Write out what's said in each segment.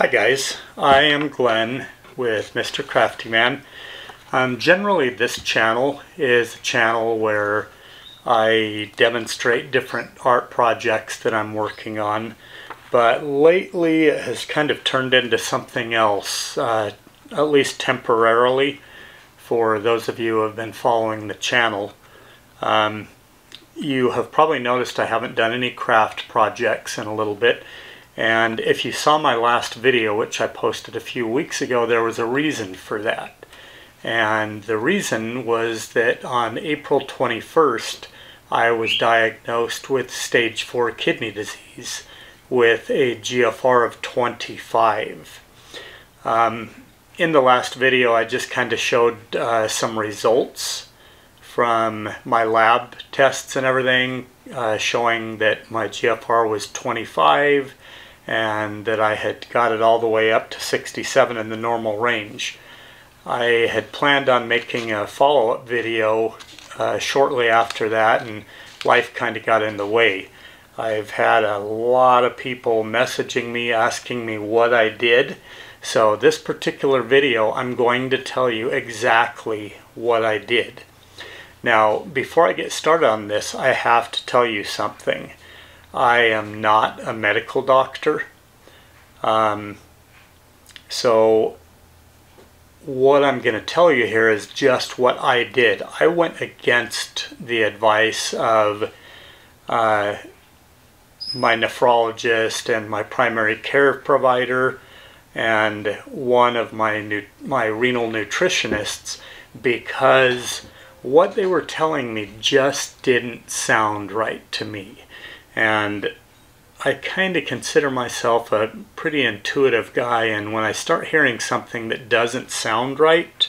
Hi guys, I am Glenn with Mr. Crafty Man. Generally this channel is a channel where I demonstrate different art projects that I'm working on, but lately it has kind of turned into something else, at least temporarily, for those of you who have been following the channel. You have probably noticed I haven't done any craft projects in a little bit. And if you saw my last video, which I posted a few weeks ago, there was a reason for that. And the reason was that on April 21st, I was diagnosed with stage 4 kidney disease with a GFR of 25. In the last video, I just kind of showed some results from my lab tests and everything, showing that my GFR was 25 and that I had got it all the way up to 67 in the normal range. I had planned on making a follow-up video shortly after that, and life kind of got in the way. I've had a lot of people messaging me asking me what I did, so this particular video I'm going to tell you exactly what I did. Now, before I get started on this, I have to tell you something. I am not a medical doctor. So what I'm going to tell you here is just what I did. I went against the advice of my nephrologist and my primary care provider and one of my renal nutritionists, because what they were telling me just didn't sound right to me. And I kind of consider myself a pretty intuitive guy, and when I start hearing something that doesn't sound right,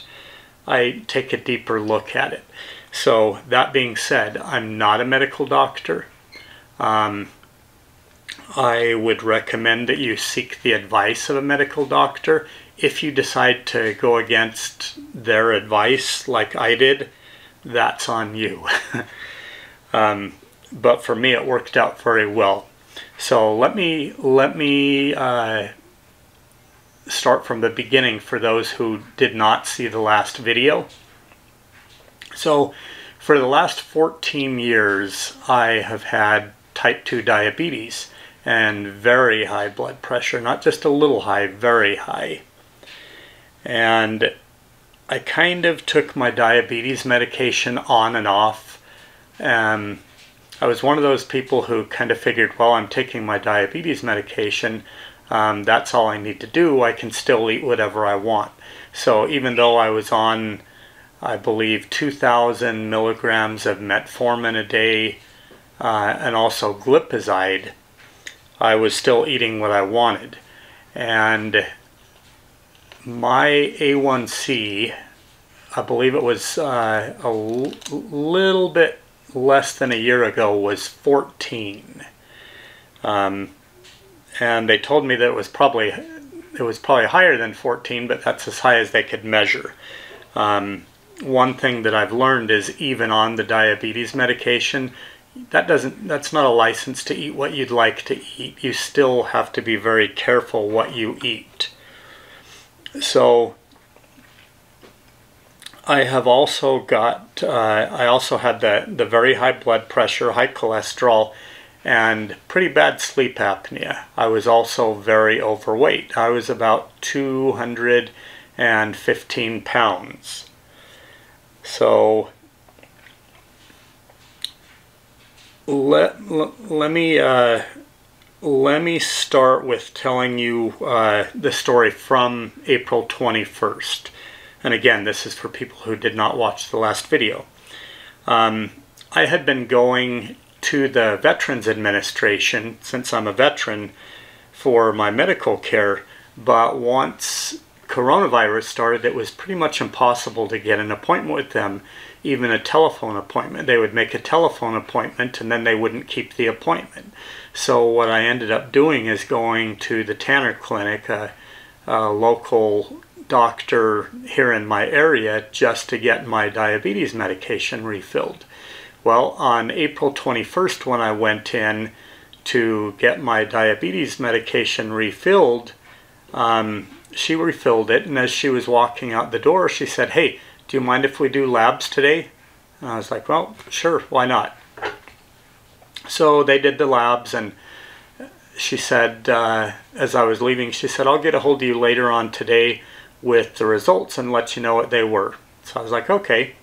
I take a deeper look at it. So that being said, I'm not a medical doctor. I would recommend that you seek the advice of a medical doctor. If you decide to go against their advice like I did, that's on you. But for me it worked out very well. So let me start from the beginning for those who did not see the last video. So for the last 14 years I have had type 2 diabetes and very high blood pressure, not just a little high, very high. And I kind of took my diabetes medication on and off. I was one of those people who kind of figured, well, I'm taking my diabetes medication, that's all I need to do, I can still eat whatever I want. So even though I was on, I believe, 2,000 milligrams of metformin a day and also glipizide, I was still eating what I wanted. And my A1C, I believe it was a little bit less than a year ago, was 14. And they told me that it was probably higher than 14, but that's as high as they could measure. One thing that I've learned is even on the diabetes medication, that's not a license to eat what you'd like to eat. You still have to be very careful what you eat. So I have also got, I also had the very high blood pressure, high cholesterol, and pretty bad sleep apnea. I was also very overweight. I was about 215 pounds. So let me start with telling you the story from April 21st. And again, this is for people who did not watch the last video. I had been going to the Veterans Administration, since I'm a veteran, for my medical care, but once coronavirus started, it was pretty much impossible to get an appointment with them, even a telephone appointment. They would make a telephone appointment and then they wouldn't keep the appointment. So what I ended up doing is going to the Tanner Clinic, a local doctor here in my area, just to get my diabetes medication refilled. Well, on April 21st, when I went in to get my diabetes medication refilled, she refilled it, and as she was walking out the door, she said, "Hey, do you mind if we do labs today?" And I was like, "Well, sure, why not?" So they did the labs, and she said, as I was leaving, she said, "I'll get a hold of you later on today with the results and let you know what they were." So I was like, "Okay."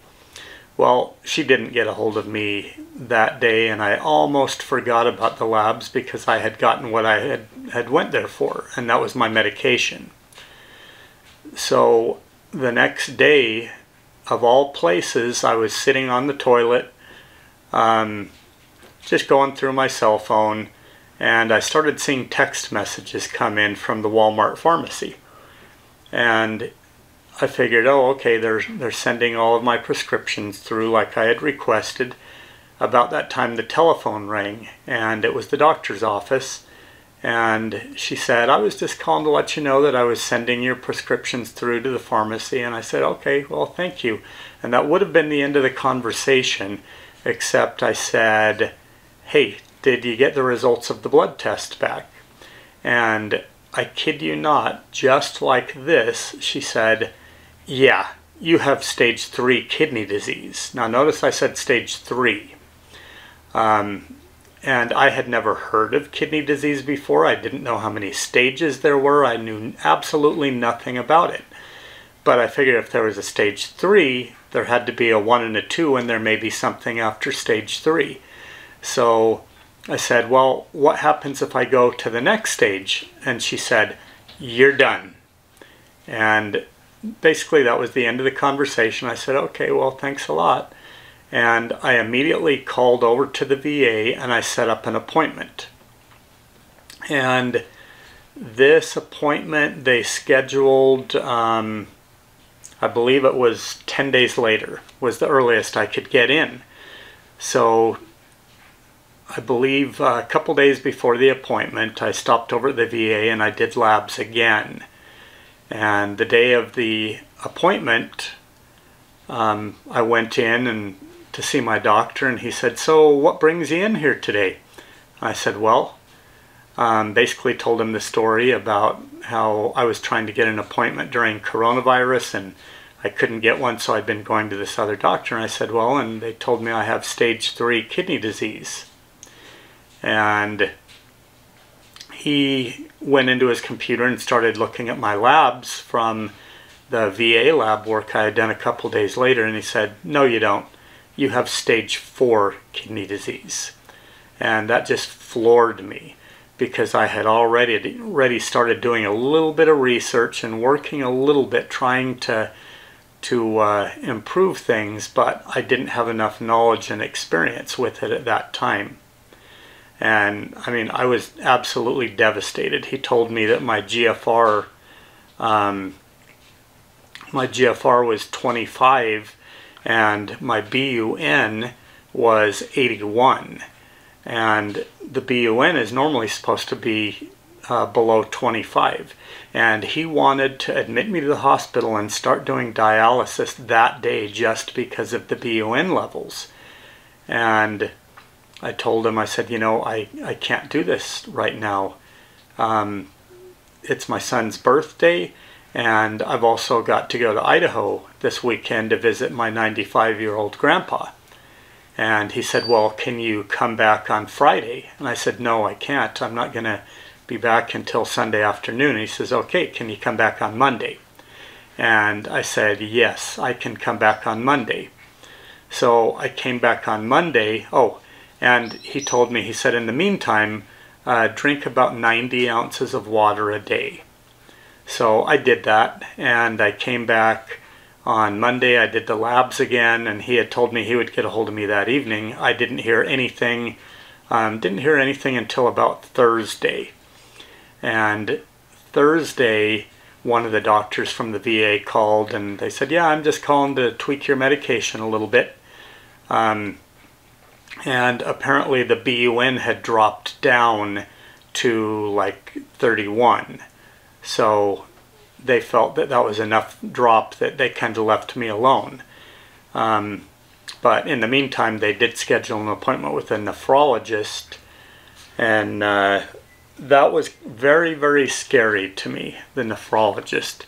Well, she didn't get a hold of me that day, and I almost forgot about the labs because I had gotten what I had went there for, and that was my medication. So the next day, of all places, I was sitting on the toilet, just going through my cell phone, and I started seeing text messages come in from the Walmart pharmacy. And I figured, oh, okay, they're sending all of my prescriptions through like I had requested. About that time, the telephone rang, and it was the doctor's office. And she said, "I was just calling to let you know that I was sending your prescriptions through to the pharmacy." And I said, "Okay, well, thank you." And that would have been the end of the conversation, except I said, "Hey, did you get the results of the blood test back?" And I kid you not, just like this, she said, "Yeah, you have stage 3 kidney disease." Now notice I said stage 3. And I had never heard of kidney disease before. I didn't know how many stages there were. I knew absolutely nothing about it. But I figured if there was a stage 3, there had to be a 1 and a 2, and there may be something after stage 3. So I said, "Well, what happens if I go to the next stage?" And she said, "You're done." And basically that was the end of the conversation. I said, "Okay, well, thanks a lot." And I immediately called over to the VA and I set up an appointment. And this appointment they scheduled, I believe it was 10 days later, was the earliest I could get in. So I believe a couple days before the appointment, I stopped over at the VA and I did labs again. And the day of the appointment, I went in and to see my doctor, and he said, "So what brings you in here today?" I said, "Well," basically told him the story about how I was trying to get an appointment during coronavirus and I couldn't get one, so I'd been going to this other doctor. And I said, "Well," and they told me I have stage 3 kidney disease. And he went into his computer and started looking at my labs from the VA lab work I had done a couple days later, and he said, "No, you don't. You have stage 4 kidney disease." And that just floored me because I had already started doing a little bit of research and working a little bit trying to improve things, but I didn't have enough knowledge and experience with it at that time. And I mean, I was absolutely devastated. He told me that my GFR was 25 and my BUN was 81. And the BUN is normally supposed to be below 25. And he wanted to admit me to the hospital and start doing dialysis that day just because of the BUN levels. And I told him, I said, "You know, I can't do this right now. It's my son's birthday, and I've also got to go to Idaho this weekend to visit my 95-year-old grandpa." And he said, "Well, can you come back on Friday?" And I said, "No, I can't. I'm not going to be back until Sunday afternoon." And he says, "Okay, can you come back on Monday?" And I said, "Yes, I can come back on Monday." So I came back on Monday. Oh, and he told me, he said, "In the meantime, drink about 90 ounces of water a day." So I did that, and I came back on Monday. I did the labs again, and he had told me he would get a hold of me that evening. I didn't hear anything. Until about Thursday. And Thursday, one of the doctors from the VA called, and they said, "Yeah, I'm just calling to tweak your medication a little bit." And apparently the BUN had dropped down to like 31. So they felt that that was enough drop that they kind of left me alone. But in the meantime, they did schedule an appointment with a nephrologist, and that was very, very scary to me, the nephrologist.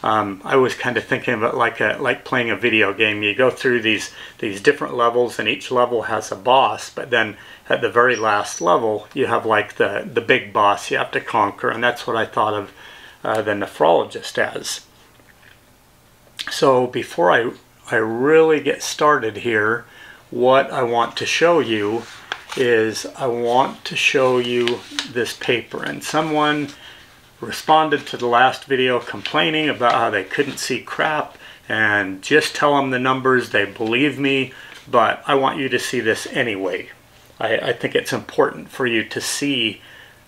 I was kind of thinking of it like playing a video game. You go through these different levels, and each level has a boss, but then at the very last level you have like the big boss you have to conquer, and that's what I thought of the nephrologist as. So before I really get started here, what I want to show you is I want to show you this paper. And someone responded to the last video complaining about how they couldn't see crap, and just tell them the numbers, they believe me, but I want you to see this anyway. I think it's important for you to see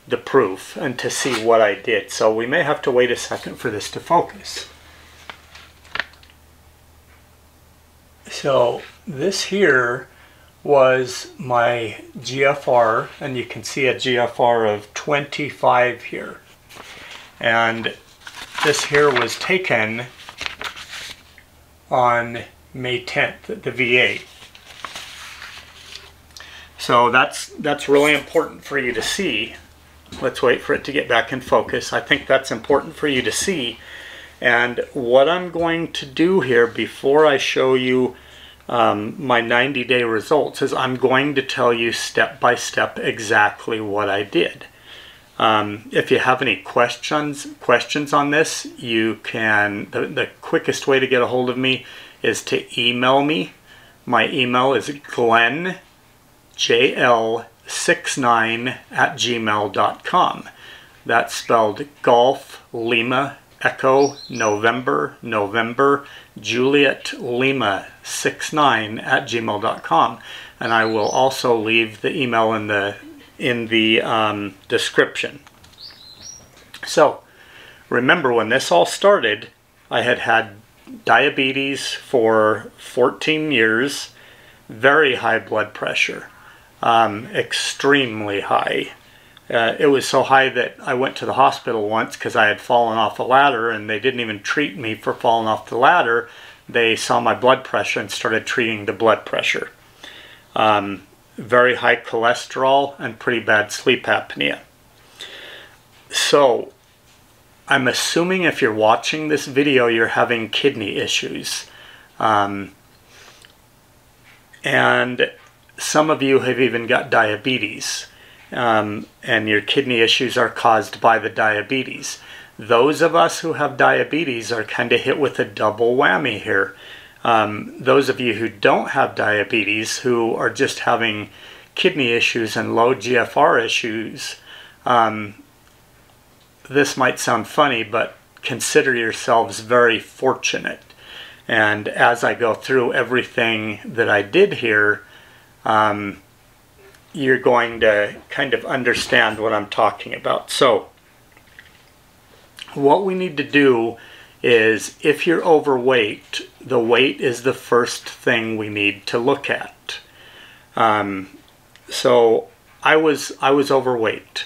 the proof and to see what I did. So we may have to wait a second for this to focus. So this here was my GFR, and you can see a GFR of 25 here. And this here was taken on May 10th at the VA. So that's really important for you to see. Let's wait for it to get back in focus. I think that's important for you to see. And what I'm going to do here before I show you my 90-day results is I'm going to tell you step by step exactly what I did. If you have any questions on this, you can, the quickest way to get a hold of me is to email me. My email is glenjl69@gmail.com. That's spelled Golf Lima Echo November November Juliet Lima 69@gmail.com, and I will also leave the email in the description. So remember, when this all started, I had diabetes for 14 years, very high blood pressure, extremely high. It was so high that I went to the hospital once because I had fallen off a ladder, and they didn't even treat me for falling off the ladder. They saw my blood pressure and started treating the blood pressure. Very high cholesterol and pretty bad sleep apnea. So I'm assuming if you're watching this video, you're having kidney issues. And some of you have even got diabetes. And your kidney issues are caused by the diabetes. Those of us who have diabetes are kind of hit with a double whammy here. Those of you who don't have diabetes, who are just having kidney issues and low GFR issues, this might sound funny, but consider yourselves very fortunate. And as I go through everything that I did here, you're going to kind of understand what I'm talking about. So what we need to do is, if you're overweight, the weight is the first thing we need to look at. So I was overweight.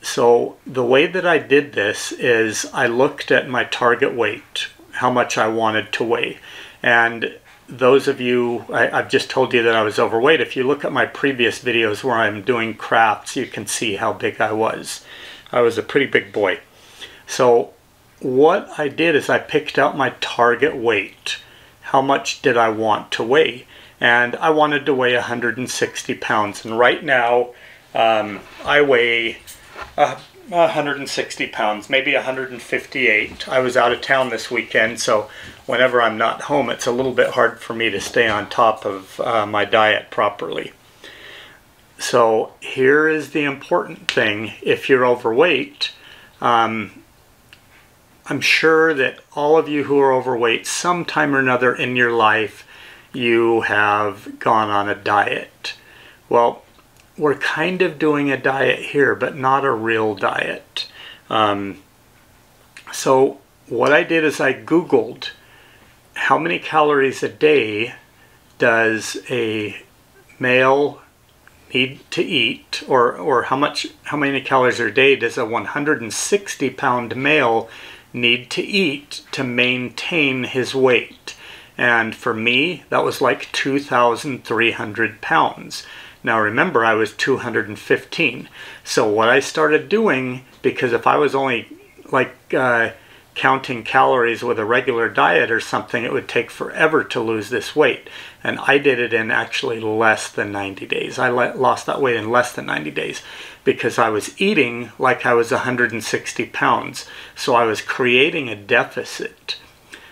So the way that I did this is I looked at my target weight, how much I wanted to weigh. And those of you, I've just told you that I was overweight. If you look at my previous videos where I'm doing crafts, you can see how big I was. I was a pretty big boy. So what I did is I picked out my target weight. How much did I want to weigh? And I wanted to weigh 160 pounds. And right now, I weigh 160 pounds, maybe 158. I was out of town this weekend, so whenever I'm not home, it's a little bit hard for me to stay on top of my diet properly. So here is the important thing. If you're overweight, I'm sure that all of you who are overweight, sometime or another in your life, you have gone on a diet. Well, we're kind of doing a diet here, but not a real diet. So what I did is I Googled how many calories a day does a male need to eat, or how many calories a day does a 160-pound male need to eat to maintain his weight. And for me, that was like 2,300 pounds. Now remember, I was 215. So what I started doing, because if I was only like counting calories with a regular diet or something, it would take forever to lose this weight. And I did it in actually less than 90 days. I lost that weight in less than 90 days because I was eating like I was 160 pounds. So I was creating a deficit.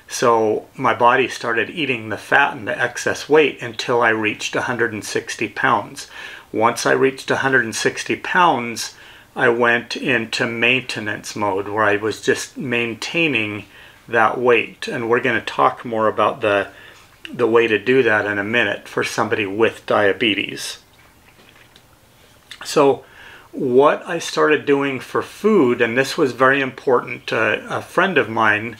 So my body started eating the fat and the excess weight until I reached 160 pounds. Once I reached 160 pounds, I went into maintenance mode where I was just maintaining that weight. And we're going to talk more about the way to do that in a minute for somebody with diabetes. So what I started doing for food, and this was very important, a friend of mine,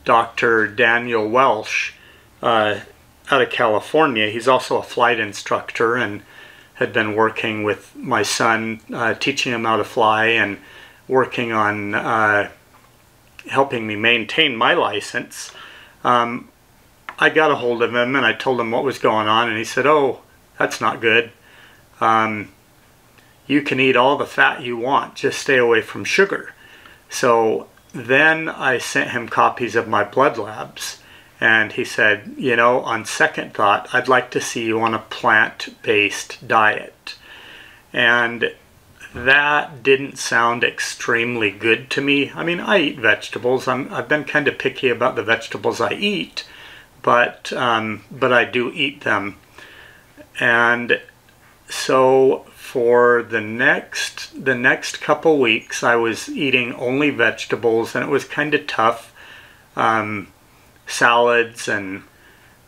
Dr. Daniel Welsh, out of California, he's also a flight instructor and had been working with my son, teaching him how to fly and working on helping me maintain my license. I got a hold of him and I told him what was going on, and he said, "Oh, that's not good. You can eat all the fat you want, just stay away from sugar." So then I sent him copies of my blood labs, and he said, "You know, on second thought, I'd like to see you on a plant-based diet." And that didn't sound extremely good to me. I mean, I eat vegetables. I've been kind of picky about the vegetables I eat, but I do eat them. And so for the next couple weeks, I was eating only vegetables, and it was kind of tough. Salads and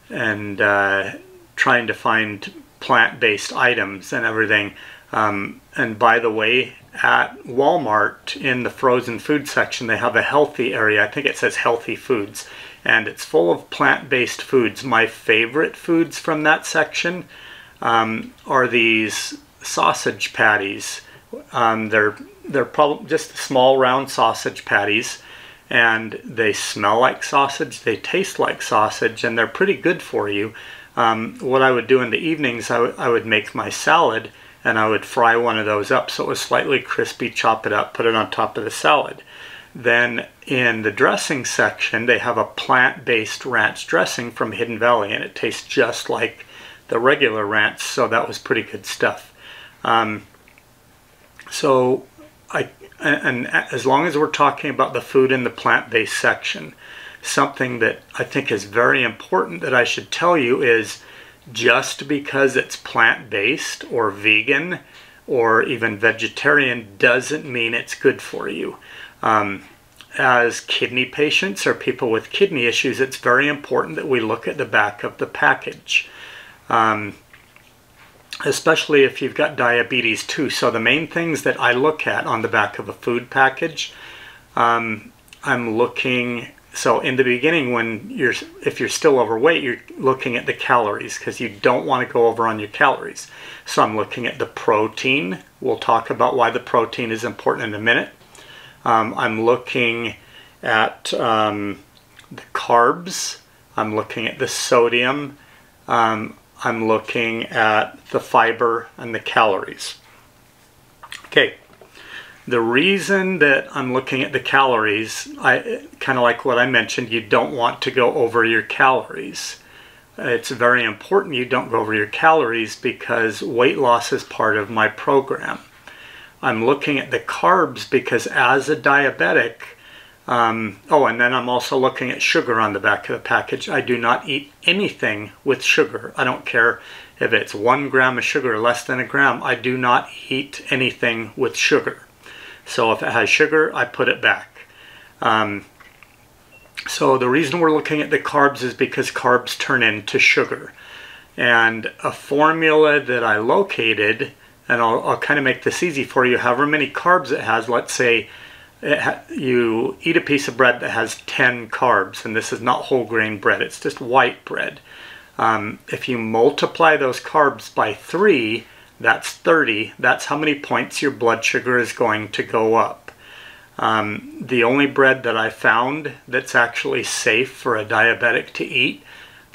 trying to find plant-based items and everything. And by the way, at Walmart in the frozen food section, they have a healthy area. I think it says healthy foods, and it's full of plant-based foods. My favorite foods from that section are these sausage patties. They're probably just small round sausage patties, and they smell like sausage, they taste like sausage, and they're pretty good for you. What I would do in the evenings, I would make my salad, and I would fry one of those up so it was slightly crispy, chop it up, put it on top of the salad. Then in the dressing section, they have a plant-based ranch dressing from Hidden Valley, and it tastes just like the regular ranch, so that was pretty good stuff. And as long as we're talking about the food in the plant-based section, something that I think is very important that I should tell you is just because it's plant-based or vegan or even vegetarian doesn't mean it's good for you. As kidney patients or people with kidney issues, it's very important that we look at the back of the package. Especially if you've got diabetes too. So the main things that I look at on the back of a food package, I'm looking, so in the beginning if you're still overweight, you're looking at the calories because you don't want to go over on your calories. So I'm looking at the protein. We'll talk about why the protein is important in a minute. I'm looking at the carbs. I'm looking at the sodium. I'm looking at the fiber and the calories. Okay, the reason that I'm looking at the calories, kind of like what I mentioned, you don't want to go over your calories. It's very important you don't go over your calories because weight loss is part of my program. I'm looking at the carbs because as a diabetic, and then I'm also looking at sugar on the back of the package. I do not eat anything with sugar. I don't care if it's 1 gram of sugar or less than a gram. I do not eat anything with sugar. So if it has sugar, I put it back. So the reason we're looking at the carbs is because carbs turn into sugar. And a formula that I located, and I'll kind of make this easy for you, however many carbs it has, let's say you eat a piece of bread that has 10 carbs, and this is not whole grain bread, it's just white bread. If you multiply those carbs by 3, that's 30. That's how many points your blood sugar is going to go up. The only bread that I found that's actually safe for a diabetic to eat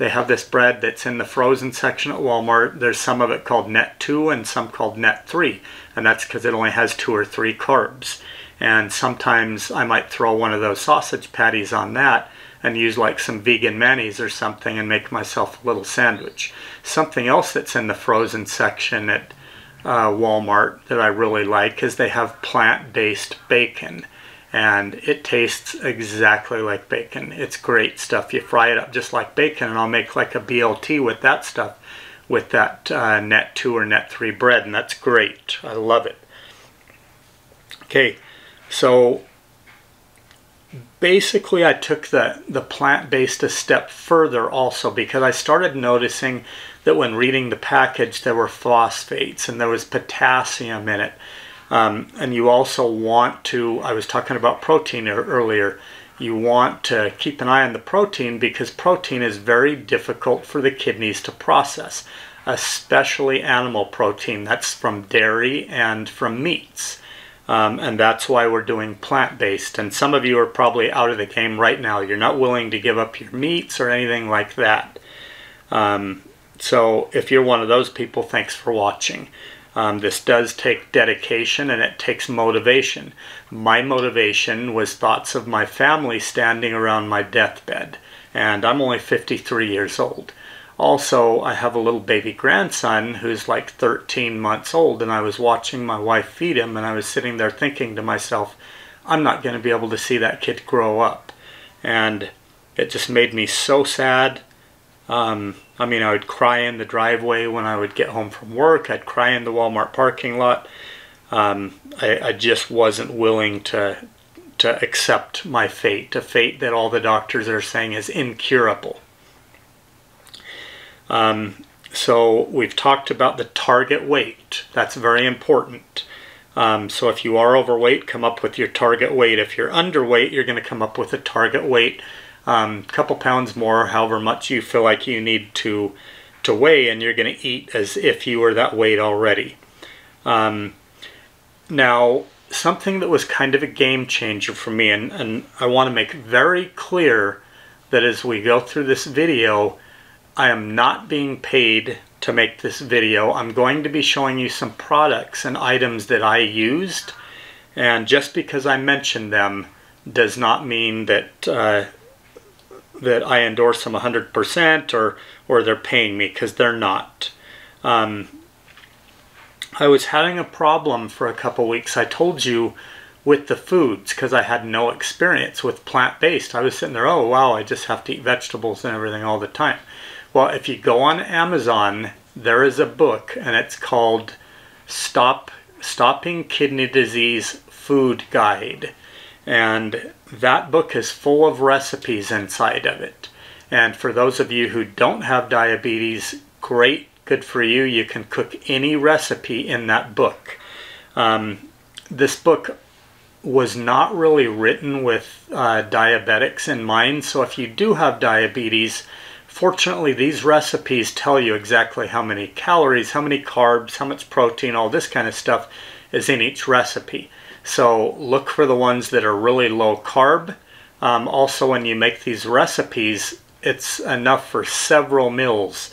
They have this bread that's in the frozen section at Walmart. There's some of it called Net 2 and some called Net 3, and that's because it only has 2 or 3 carbs. And sometimes I might throw one of those sausage patties on that and use like some vegan mayonnaise or something and make myself a little sandwich. Something else that's in the frozen section at Walmart that I really like is they have plant-based bacon. And it tastes exactly like bacon. It's great stuff. You fry it up just like bacon, and I'll make like a BLT with that stuff, with that Net 2 or Net 3 bread, and that's great. I love it. Okay, so basically I took the plant-based a step further also, because I started noticing that when reading the package there were phosphates and there was potassium in it. And you also want to, I was talking about protein earlier, you want to keep an eye on the protein, because protein is very difficult for the kidneys to process, especially animal protein. That's from dairy and from meats. And that's why we're doing plant-based. And some of you are probably out of the game right now. You're not willing to give up your meats or anything like that. So if you're one of those people, thanks for watching. This does take dedication and it takes motivation. My motivation was thoughts of my family standing around my deathbed, and I'm only 53 years old. Also, I have a little baby grandson who's like 13 months old, and I was watching my wife feed him, and I was sitting there thinking to myself, I'm not going to be able to see that kid grow up. And it just made me so sad. I mean, I would cry in the driveway when I would get home from work. I'd cry in the Walmart parking lot. I just wasn't willing to accept my fate, a fate that all the doctors are saying is incurable. So we've talked about the target weight. That's very important. So if you are overweight, come up with your target weight. If you're underweight, you're going to come up with a target weight. Couple pounds more, however much you feel like you need to weigh, and you're going to eat as if you were that weight already. Now, something that was kind of a game changer for me, and I want to make very clear that as we go through this video, I am not being paid to make this video. I'm going to be showing you some products and items that I used, and just because I mentioned them does not mean that that I endorse them 100% or they're paying me, because they're not. I was having a problem for a couple weeks, I told you, with the foods, because I had no experience with plant-based. I was sitting there, oh wow, I just have to eat vegetables and everything all the time. Well, if you go on Amazon, there is a book, and it's called Stopping Kidney Disease Food Guide. And that book is full of recipes inside of it. And for those of you who don't have diabetes, great, good for you. You can cook any recipe in that book. This book was not really written with diabetics in mind. So if you do have diabetes, fortunately these recipes tell you exactly how many calories, how many carbs, how much protein, all this kind of stuff is in each recipe. So look for the ones that are really low carb. Also, when you make these recipes, it's enough for several meals.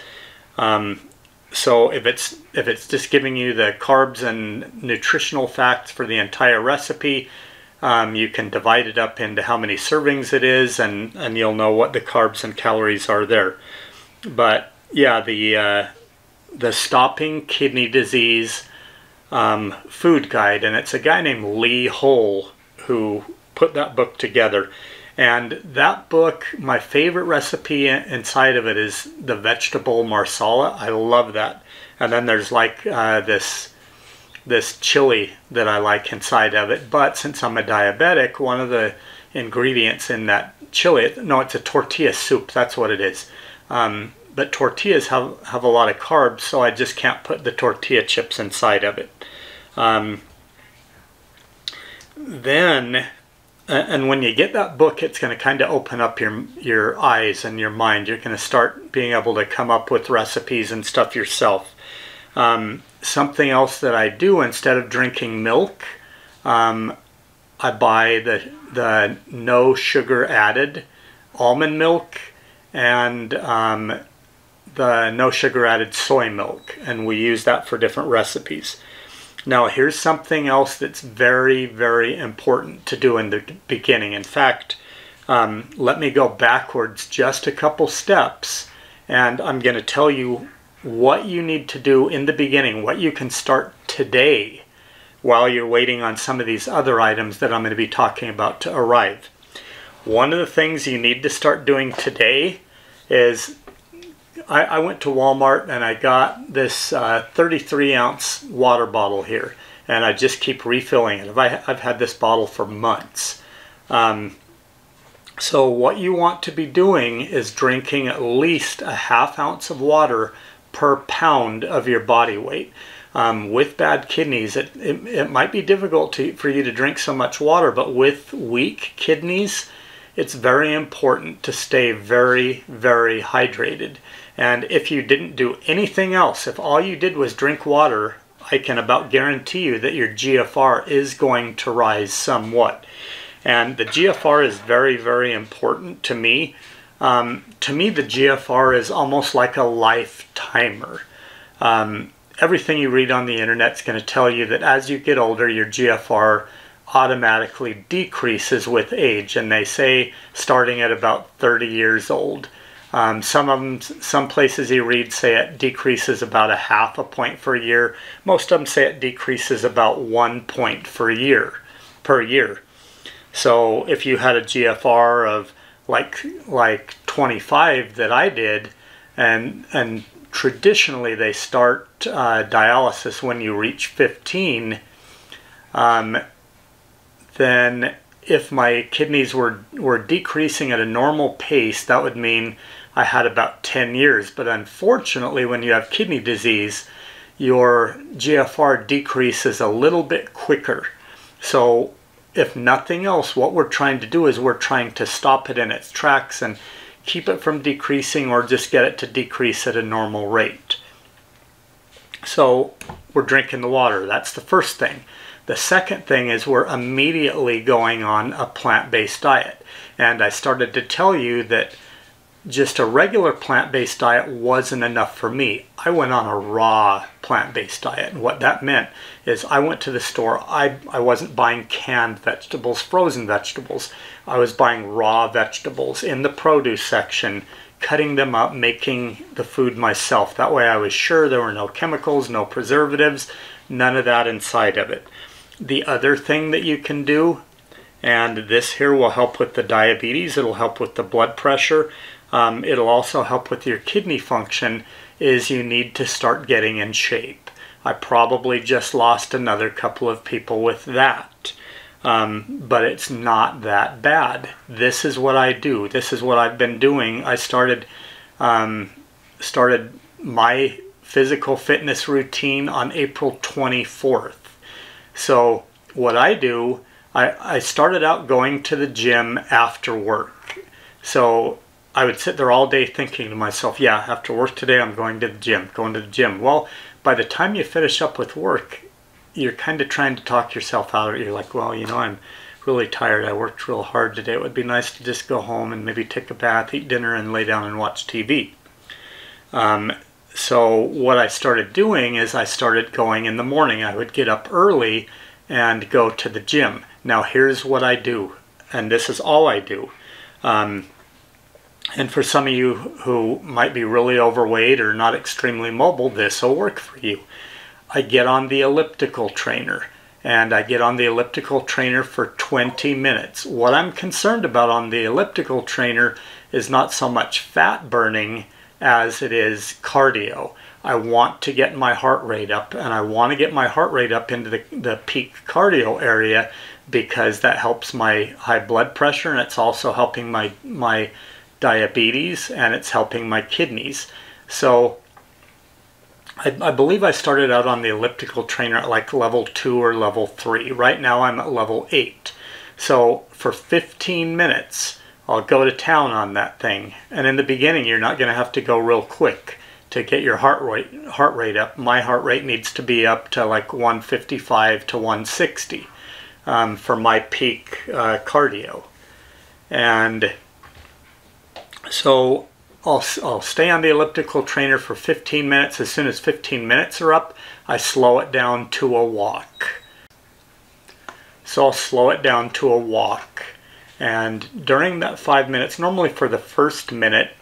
So if it's just giving you the carbs and nutritional facts for the entire recipe, you can divide it up into how many servings it is, and you'll know what the carbs and calories are there. But yeah, the Stopping Kidney Disease food guide, and it's a guy named Lee Hull who put that book together. And that book, my favorite recipe inside of it is the vegetable marsala. I love that. And then there's like this chili that I like inside of it. But since I'm a diabetic, one of the ingredients in that chili, no, it's a tortilla soup, that's what it is. But tortillas have a lot of carbs, so I just can't put the tortilla chips inside of it. And when you get that book, it's going to kind of open up your eyes and your mind. You're going to start being able to come up with recipes and stuff yourself. Something else that I do, instead of drinking milk, I buy the no sugar added almond milk. and the no sugar added soy milk, and we use that for different recipes. Now here's something else that's very, very important to do in the beginning. In fact, let me go backwards just a couple steps, and I'm going to tell you what you need to do in the beginning, what you can start today while you're waiting on some of these other items that I'm going to be talking about to arrive. One of the things you need to start doing today is I went to Walmart and I got this 33-ounce water bottle here, and I just keep refilling it. I've had this bottle for months. So what you want to be doing is drinking at least a ½ ounce of water per pound of your body weight. With bad kidneys, it might be difficult for you to drink so much water, but with weak kidneys, it's very important to stay very, very hydrated. And if you didn't do anything else, if all you did was drink water, I can about guarantee you that your GFR is going to rise somewhat. And the GFR is very, very important to me. To me, the GFR is almost like a life timer. Everything you read on the internet is going to tell you that as you get older, your GFR automatically decreases with age, and they say starting at about 30 years old. Some places you read say it decreases about ½ a point per year. Most of them say it decreases about 1 point per year. So if you had a GFR of like 25 that I did, and traditionally they start dialysis when you reach 15, then if my kidneys were decreasing at a normal pace, that would mean I had about 10 years. But unfortunately, when you have kidney disease, your GFR decreases a little bit quicker. So if nothing else, what we're trying to do is we're trying to stop it in its tracks and keep it from decreasing, or just get it to decrease at a normal rate. So we're drinking the water. That's the first thing. The second thing is we're immediately going on a plant-based diet. And I started to tell you that just a regular plant-based diet wasn't enough for me. I went on a raw plant-based diet. And what that meant is I went to the store. I wasn't buying canned vegetables, frozen vegetables. I was buying raw vegetables in the produce section, cutting them up, making the food myself. That way I was sure there were no chemicals, no preservatives, none of that inside of it. The other thing that you can do, and this here will help with the diabetes, it'll help with the blood pressure, it'll also help with your kidney function, is you need to start getting in shape. I probably just lost another couple of people with that, but it's not that bad. This is what I do. This is what I've been doing. I started my physical fitness routine on April 24th. So what I do, I started out going to the gym after work. So I would sit there all day thinking to myself, yeah, after work today I'm going to the gym, Well, by the time you finish up with work, you're kind of trying to talk yourself out of it. You're like, well, you know, I'm really tired. I worked real hard today. It would be nice to just go home and maybe take a bath, eat dinner, and lay down and watch TV. So what I started doing is I started going in the morning. I would get up early and go to the gym. Now here's what I do, and this is all I do. And for some of you who might be really overweight or not extremely mobile, this will work for you. I get on the elliptical trainer, and I get on the elliptical trainer for 20 minutes. What I'm concerned about on the elliptical trainer is not so much fat burning as it is cardio. I want to get my heart rate up, and I want to get my heart rate up into the peak cardio area, because that helps my high blood pressure, and it's also helping my diabetes, and it's helping my kidneys. So I believe I started out on the elliptical trainer at like level 2 or level 3. Right now I'm at level 8. So for 15 minutes I'll go to town on that thing. And in the beginning you're not going to have to go real quick to get your heart rate up. My heart rate needs to be up to like 155 to 160 for my peak cardio. And so I'll stay on the elliptical trainer for 15 minutes. As soon as 15 minutes are up, I slow it down to a walk. So I'll slow it down to a walk. And during that 5 minutes, normally for the first minute,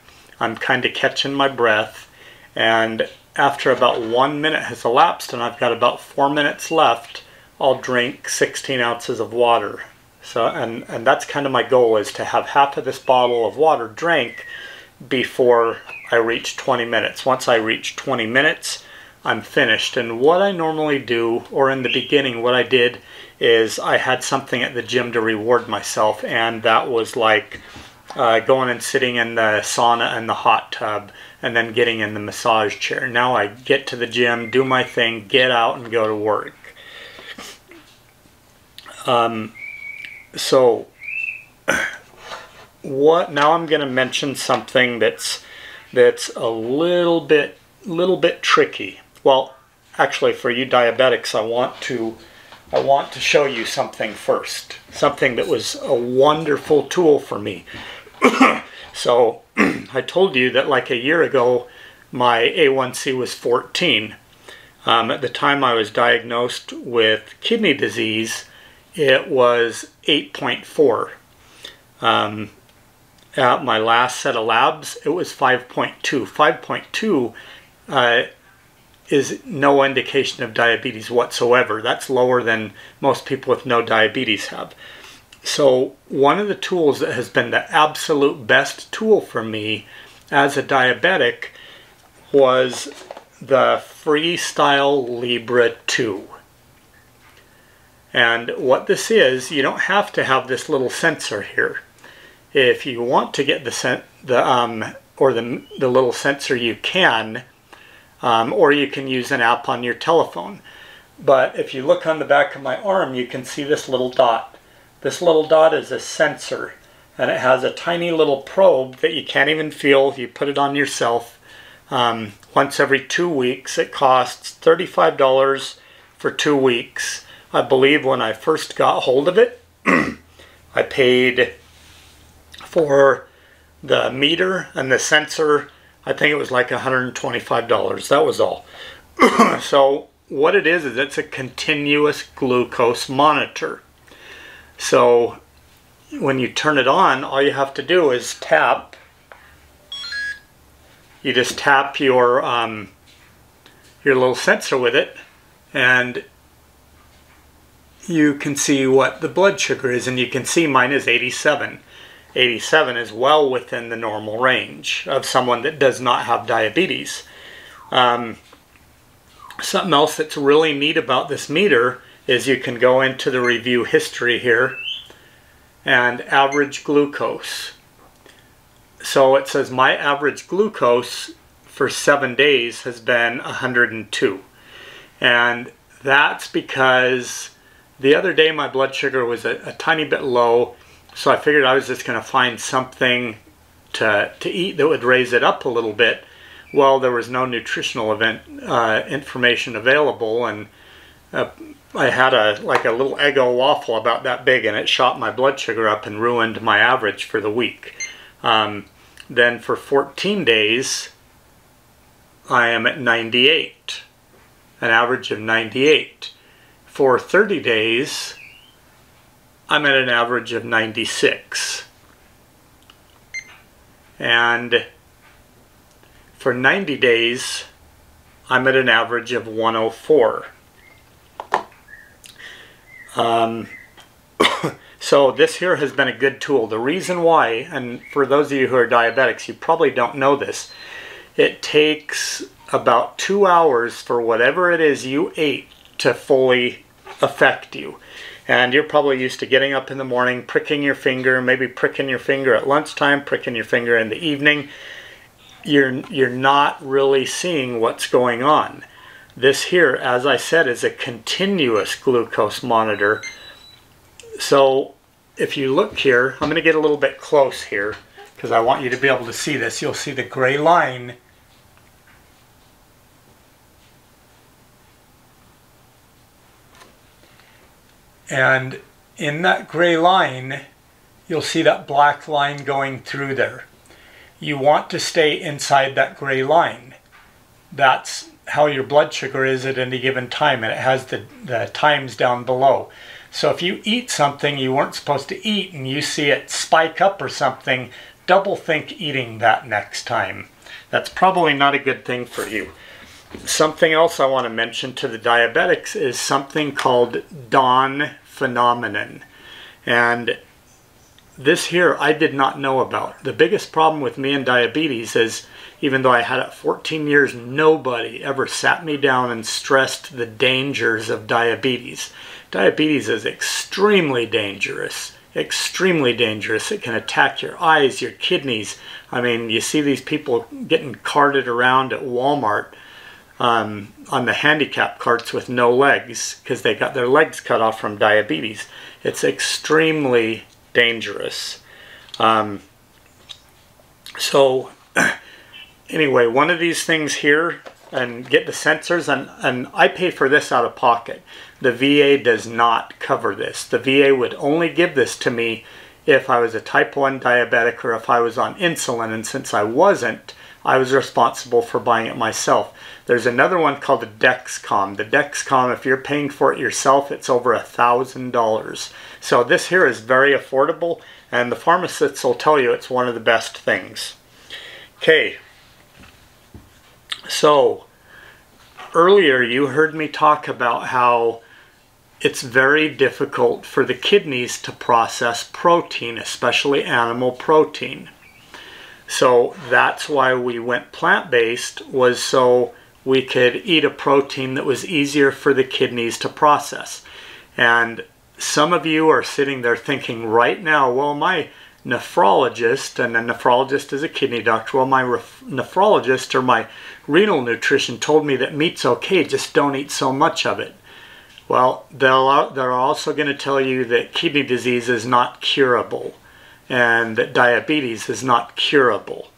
I'm kind of catching my breath. And after about 1 minute has elapsed and I've got about 4 minutes left, I'll drink 16 ounces of water. So, and that's kind of my goal, is to have half of this bottle of water drank before I reach 20 minutes. Once I reach 20 minutes, I'm finished. And what I normally do, or in the beginning what I did, is I had something at the gym to reward myself, and that was like going and sitting in the sauna and the hot tub, and then getting in the massage chair. Now I get to the gym, do my thing, get out and go to work. So now I'm going to mention something that's a little bit tricky. Well, actually, for you diabetics, I want to show you something first. Something that was a wonderful tool for me. So I told you that like a year ago, my A1C was 14. At the time I was diagnosed with kidney disease, it was 8.4. At my last set of labs, it was 5.2. 5.2 is no indication of diabetes whatsoever. That's lower than most people with no diabetes have. So one of the tools that has been the absolute best tool for me as a diabetic was the Freestyle Libre 2. And what this is, you don't have to have this little sensor here. If you want to get the little sensor, you can, or you can use an app on your telephone. But if you look on the back of my arm, you can see this little dot. This little dot is a sensor, and it has a tiny little probe that you can't even feel. You put it on yourself. Once every 2 weeks. It costs $35 for 2 weeks. I believe when I first got hold of it, I paid for the meter and the sensor, I think it was like $125. That was all. So what it is it's a continuous glucose monitor. So when you turn it on, all you have to do is tap. You just tap your little sensor with it, and you can see what the blood sugar is, and you can see mine is 87. 87 is well within the normal range of someone that does not have diabetes. Something else that's really neat about this meter is you can go into the review history here and average glucose. So it says my average glucose for 7 days has been 102. And that's because the other day my blood sugar was a tiny bit low, so I figured I was just going to find something to eat that would raise it up a little bit. Well, there was no nutritional information available, and I had a little Eggo waffle about that big, and it shot my blood sugar up and ruined my average for the week. Then for 14 days, I am at 98, an average of 98. For 30 days, I'm at an average of 96. And for 90 days, I'm at an average of 104. So this here has been a good tool. The reason why, and for those of you who are diabetics, you probably don't know this, it takes about 2 hours for whatever it is you ate to fully affect you. And you're probably used to getting up in the morning, pricking your finger, maybe pricking your finger at lunchtime, pricking your finger in the evening. You're not really seeing what's going on. This here, as I said, is a continuous glucose monitor. So if you look here, I'm going to get a little bit close here because I want you to be able to see this. You'll see the gray line. And in that gray line, you'll see that black line going through there. you want to stay inside that gray line. That's how your blood sugar is at any given time, and it has the times down below. So if you eat something you weren't supposed to eat and you see it spike up or something, double think eating that next time. That's probably not a good thing for you. Something else I want to mention to the diabetics is something called Dawn phenomenon. And this here I did not know about. The biggest problem with me and diabetes is, even though I had it 14 years, nobody ever sat me down and stressed the dangers of diabetes. Diabetes is extremely dangerous. Extremely dangerous. It can attack your eyes, your kidneys. I mean, you see these people getting carted around at Walmart on the handicap carts with no legs because they got their legs cut off from diabetes. It's extremely dangerous. So anyway, one of these things here, and get the sensors, and I pay for this out of pocket. The VA does not cover this. The VA would only give this to me if I was a type 1 diabetic or if I was on insulin, and since I wasn't, I was responsible for buying it myself. There's another one called the Dexcom. The Dexcom, if you're paying for it yourself, it's over $1,000. So this here is very affordable, and the pharmacists will tell you it's one of the best things. Okay, so earlier you heard me talk about how it's very difficult for the kidneys to process protein, especially animal protein. So that's why we went plant-based, was so we could eat a protein that was easier for the kidneys to process. And some of you are sitting there thinking right now, well, my nephrologist, and a nephrologist is a kidney doctor, well, my nephrologist or my renal nutrition told me that meat's okay, just don't eat so much of it. Well, they're also going to tell you that kidney disease is not curable and that diabetes is not curable.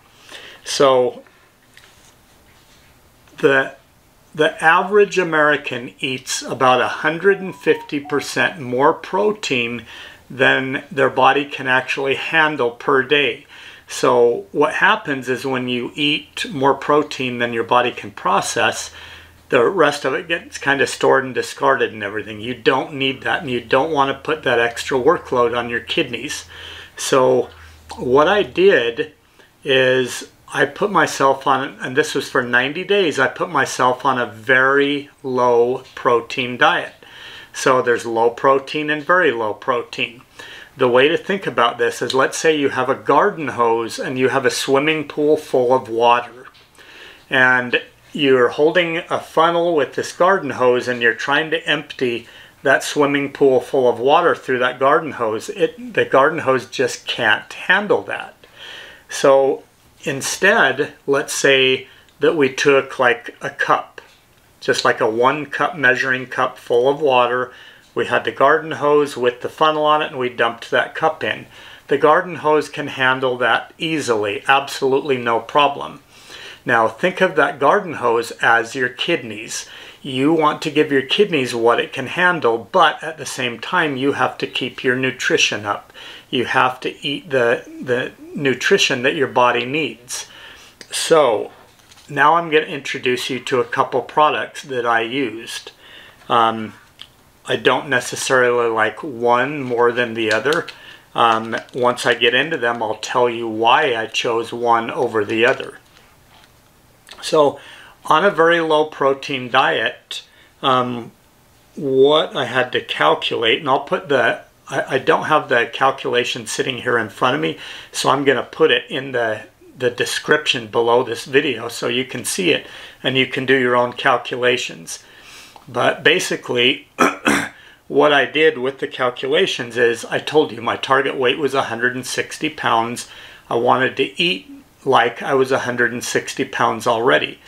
So the average American eats about 150% more protein than their body can actually handle per day. So what happens is when you eat more protein than your body can process, the rest of it gets kind of stored and discarded and everything. You don't need that, and you don't want to put that extra workload on your kidneys. So what I did is I put myself on, and this was for 90 days, I put myself on a very low protein diet. So there's low protein and very low protein. The way to think about this is, let's say you have a garden hose and you have a swimming pool full of water. And you're holding a funnel with this garden hose and you're trying to empty that swimming pool full of water through that garden hose. The garden hose just can't handle that. So instead, let's say that we took like a cup, just like a 1 cup measuring cup full of water. We had the garden hose with the funnel on it and we dumped that cup in. The garden hose can handle that easily, absolutely no problem. Now think of that garden hose as your kidneys. You want to give your kidneys what it can handle, but at the same time you have to keep your nutrition up. You have to eat the nutrition that your body needs. So now I'm going to introduce you to a couple products that I used. I don't necessarily like one more than the other. Once I get into them, I'll tell you why I chose one over the other. So on a very low protein diet, what I had to calculate, and I'll put I don't have the calculation sitting here in front of me, so I'm going to put it in the description below this video so you can see it and you can do your own calculations. But basically, what I did with the calculations is, I told you my target weight was 160 pounds. I wanted to eat like I was 160 pounds already.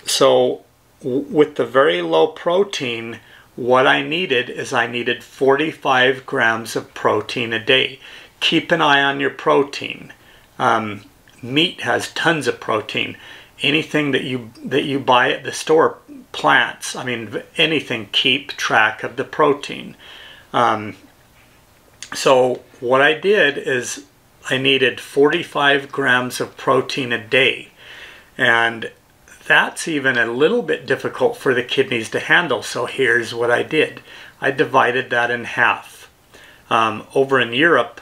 So with the very low protein, what I needed is I needed 45 grams of protein a day. Keep an eye on your protein. Meat has tons of protein. Anything that you buy at the store, plants, I mean anything, keep track of the protein. So what I did is I needed 45 grams of protein a day. And that's even a little bit difficult for the kidneys to handle. So here's what I did. I divided that in half. Over in Europe,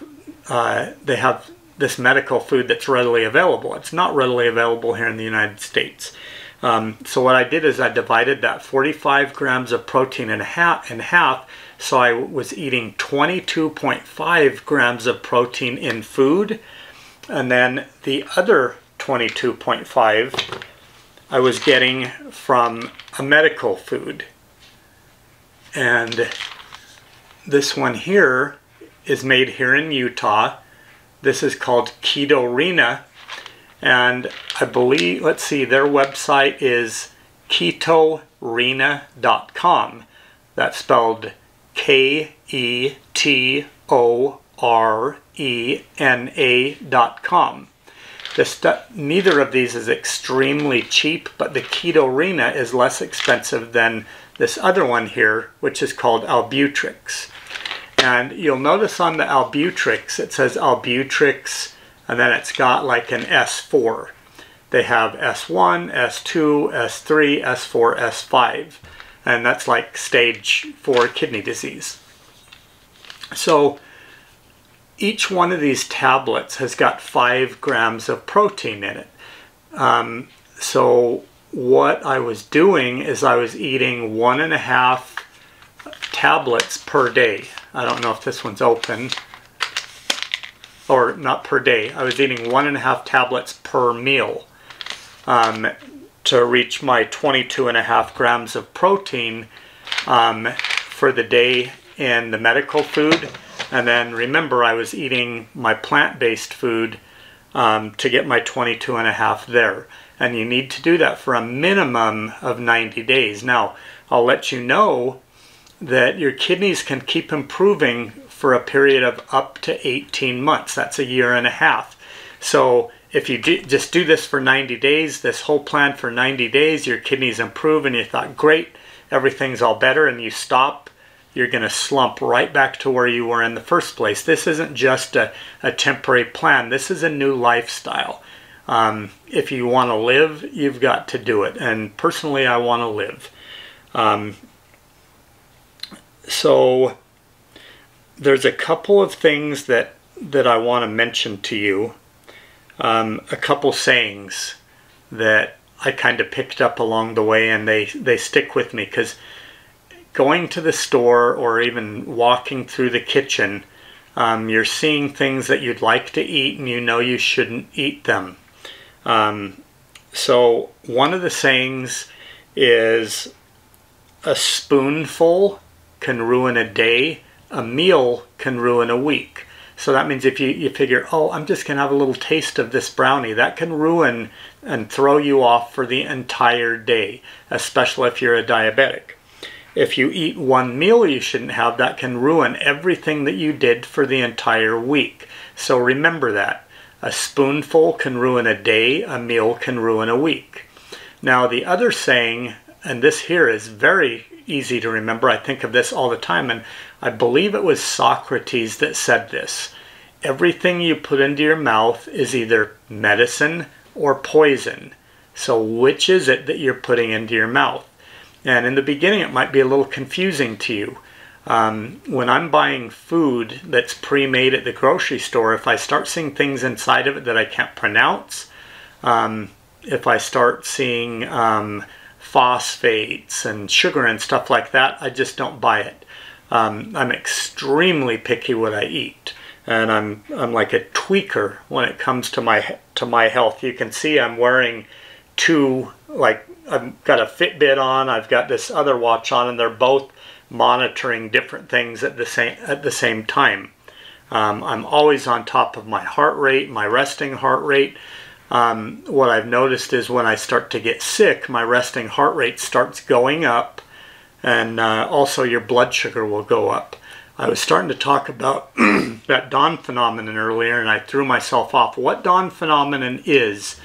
they have this medical food that's readily available. It's not readily available here in the United States. So what I did is I divided that 45 grams of protein in half, so I was eating 22.5 grams of protein in food, and then the other 22.5 I was getting from a medical food. And this one here is made here in Utah. This is called Ketorina, and I believe, let's see, their website is ketorina.com. That's spelled Ketorena.com. Neither of these is extremely cheap, but the Ketorina is less expensive than this other one here, which is called Albutrix. And you'll notice on the Albutrix, it says Albutrix, and then it's got like an S4. They have S1, S2, S3, S4, S5. And that's like stage 4 kidney disease. So each one of these tablets has got 5 grams of protein in it. So what I was doing is I was eating 1.5 tablets per day. I don't know if this one's open, or not per day. I was eating 1.5 tablets per meal to reach my 22.5 grams of protein for the day in the medical food. And then remember, I was eating my plant-based food to get my 22.5 there. And you need to do that for a minimum of 90 days. Now, I'll let you know that your kidneys can keep improving for a period of up to 18 months. That's 1.5 years. So if you just do this for 90 days, this whole plan for 90 days, your kidneys improve and you thought, great, everything's all better, and you stop, you're going to slump right back to where you were in the first place. This isn't just a temporary plan. This is a new lifestyle. If you want to live, you've got to do it. And personally, I want to live. So there's a couple of things that I want to mention to you. A couple sayings that I kind of picked up along the way, and they stick with me, because going to the store or even walking through the kitchen, you're seeing things that you'd like to eat and you know you shouldn't eat them. So one of the sayings is, a spoonful can ruin a day, a meal can ruin a week. So that means if you figure, oh, I'm just going to have a little taste of this brownie, that can ruin and throw you off for the entire day, especially if you're a diabetic. If you eat one meal you shouldn't have, that can ruin everything that you did for the entire week. So remember that. A spoonful can ruin a day, a meal can ruin a week. Now the other saying, and this here is very easy to remember, I think of this all the time, and I believe it was Socrates that said this: everything you put into your mouth is either medicine or poison. So which is it that you're putting into your mouth? And in the beginning it might be a little confusing to you. When I'm buying food that's pre-made at the grocery store, if I start seeing things inside of it that I can't pronounce, if I start seeing phosphates and sugar and stuff like that, I just don't buy it. I'm extremely picky what I eat, and I'm like a tweaker when it comes to my health. You can see I'm wearing two, like I've got a Fitbit on, I've got this other watch on, and they're both monitoring different things at the same time. I'm always on top of my heart rate, my resting heart rate. What I've noticed is when I start to get sick, my resting heart rate starts going up, and also your blood sugar will go up. I was starting to talk about that dawn phenomenon earlier, and I threw myself off. What dawn phenomenon is,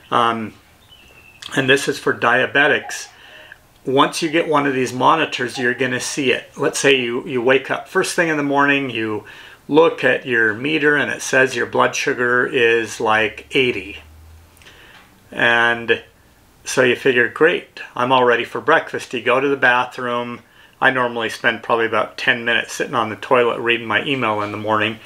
and this is for diabetics, once you get one of these monitors, you're going to see it. Let's say you wake up first thing in the morning, you look at your meter and it says your blood sugar is like 80. And so you figure, great, I'm all ready for breakfast. You go to the bathroom. I normally spend probably about 10 minutes sitting on the toilet reading my email in the morning.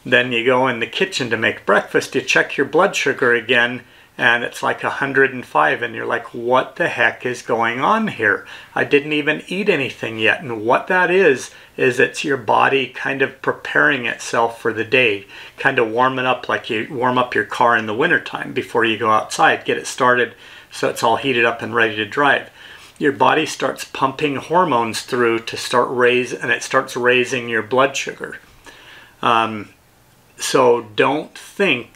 Then you go in the kitchen to make breakfast. You check your blood sugar again, and it's like 105, and you're like, what the heck is going on here? I didn't even eat anything yet. And what that is it's your body kind of preparing itself for the day, kind of warming up like you warm up your car in the wintertime before you go outside, get it started so it's all heated up and ready to drive. Your body starts pumping hormones through to start and it starts raising your blood sugar. So don't think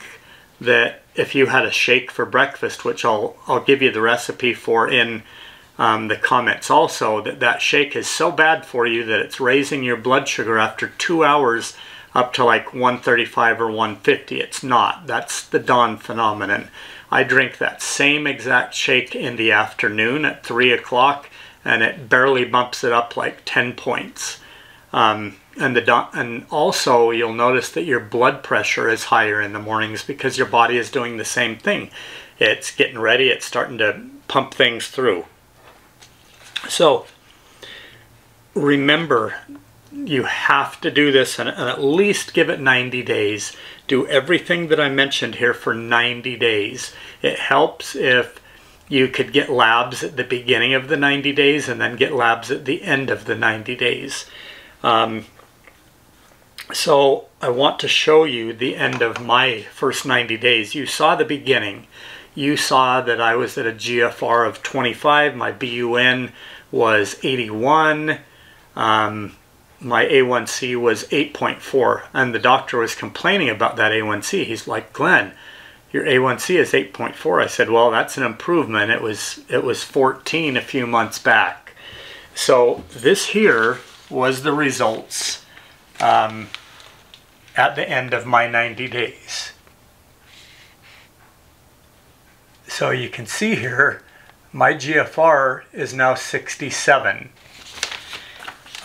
that if you had a shake for breakfast, which I'll give you the recipe for in the comments also, that shake is so bad for you that it's raising your blood sugar after 2 hours up to like 135 or 150. It's not. That's the dawn phenomenon. I drink that same exact shake in the afternoon at 3 o'clock, and it barely bumps it up like 10 points. And also you'll notice that your blood pressure is higher in the mornings because your body is doing the same thing. It's getting ready, it's starting to pump things through. So remember, you have to do this and at least give it 90 days. Do everything that I mentioned here for 90 days. It helps if you could get labs at the beginning of the 90 days and then get labs at the end of the 90 days. So I want to show you the end of my first 90 days. You saw the beginning. You saw that I was at a GFR of 25. My BUN was 81. My A1C was 8.4. And the doctor was complaining about that A1C. He's like, Glenn, your A1C is 8.4. I said, well, that's an improvement. It was 14 a few months back. So this here was the results at the end of my 90 days. So you can see here, my GFR is now 67.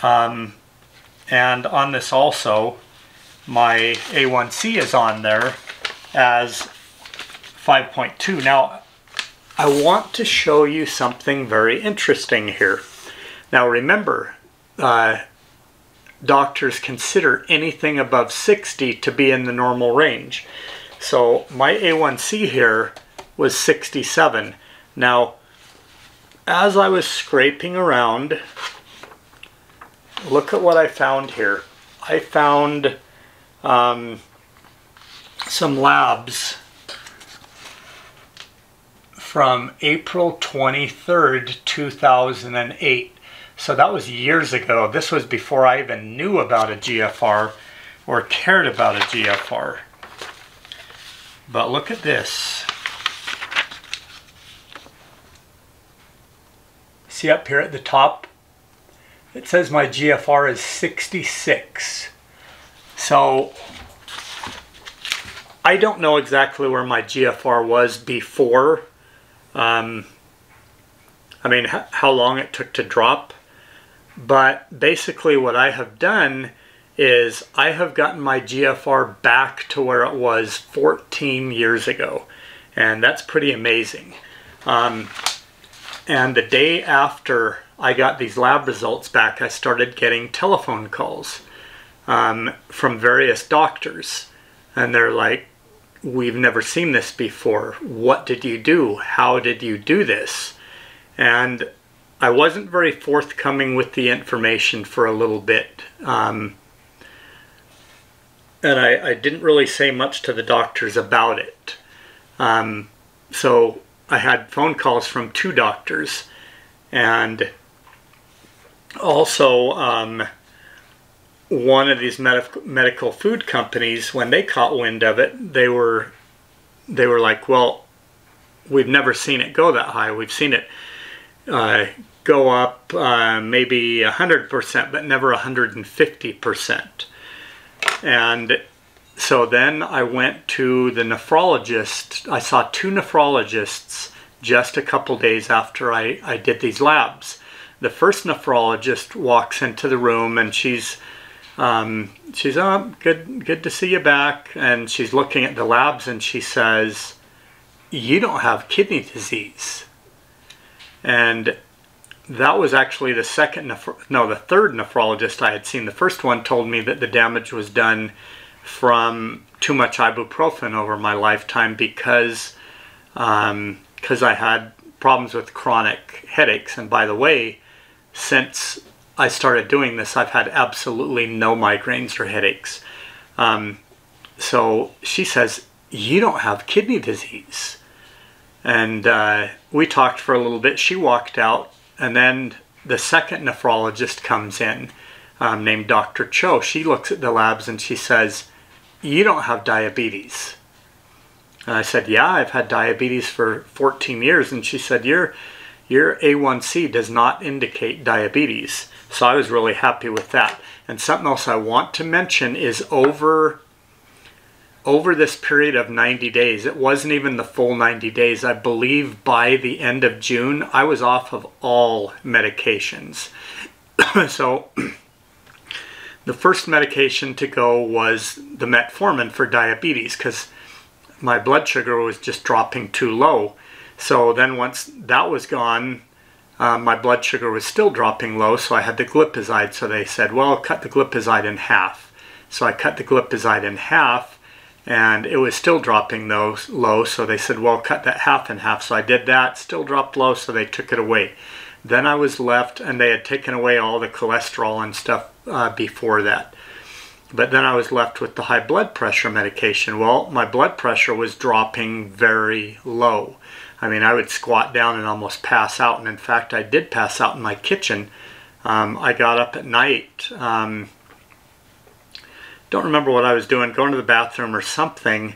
And on this also, my A1C is on there as 5.2. Now, I want to show you something very interesting here. Now remember, doctors consider anything above 60 to be in the normal range. So my A1C here was 67. Now, as I was scraping around, look at what I found here. I found some labs from April 23rd, 2008. So that was years ago. This was before I even knew about a GFR or cared about a GFR. But look at this. See up here at the top? It says my GFR is 66. So I don't know exactly where my GFR was before. I mean, how long it took to drop. But basically what I have done is I have gotten my GFR back to where it was 14 years ago. And that's pretty amazing. And the day after I got these lab results back, I started getting telephone calls from various doctors. And they're like, we've never seen this before. What did you do? How did you do this? And I wasn't very forthcoming with the information for a little bit. And I didn't really say much to the doctors about it. So I had phone calls from 2 doctors. And also one of these medical food companies, when they caught wind of it, they were like, well, we've never seen it go that high. We've seen it go up maybe 100%, but never 150%. And so then I went to the nephrologist. I saw 2 nephrologists just a couple days after I did these labs. The first nephrologist walks into the room and she's She's, oh, good to see you back. And she's looking at the labs and she says, you don't have kidney disease. And that was actually the third nephrologist I had seen. The first one told me that the damage was done from too much ibuprofen over my lifetime because I had problems with chronic headaches. And by the way, since I started doing this, I've had absolutely no migraines or headaches. So she says, you don't have kidney disease. And we talked for a little bit. She walked out, and then the second nephrologist comes in, named Dr. Cho. She looks at the labs and she says, you don't have diabetes. And I said, yeah, I've had diabetes for 14 years. And she said, your A1C does not indicate diabetes. So I was really happy with that. And something else I want to mention is over this period of 90 days, it wasn't even the full 90 days. I believe by the end of June, I was off of all medications. So the first medication to go was the metformin for diabetes because my blood sugar was just dropping too low. So then once that was gone, my blood sugar was still dropping low, so I had the glipizide. So they said, well, cut the glipizide in half. So I cut the glipizide in half, and it was still dropping low, so they said, well, cut that half in half. So I did that, still dropped low, so they took it away. Then I was left, and they had taken away all the cholesterol and stuff before that. But then I was left with the high blood pressure medication. Well, my blood pressure was dropping very low. I mean, I would squat down and almost pass out. And in fact, I did pass out in my kitchen. I got up at night. Don't remember what I was doing, going to the bathroom or something.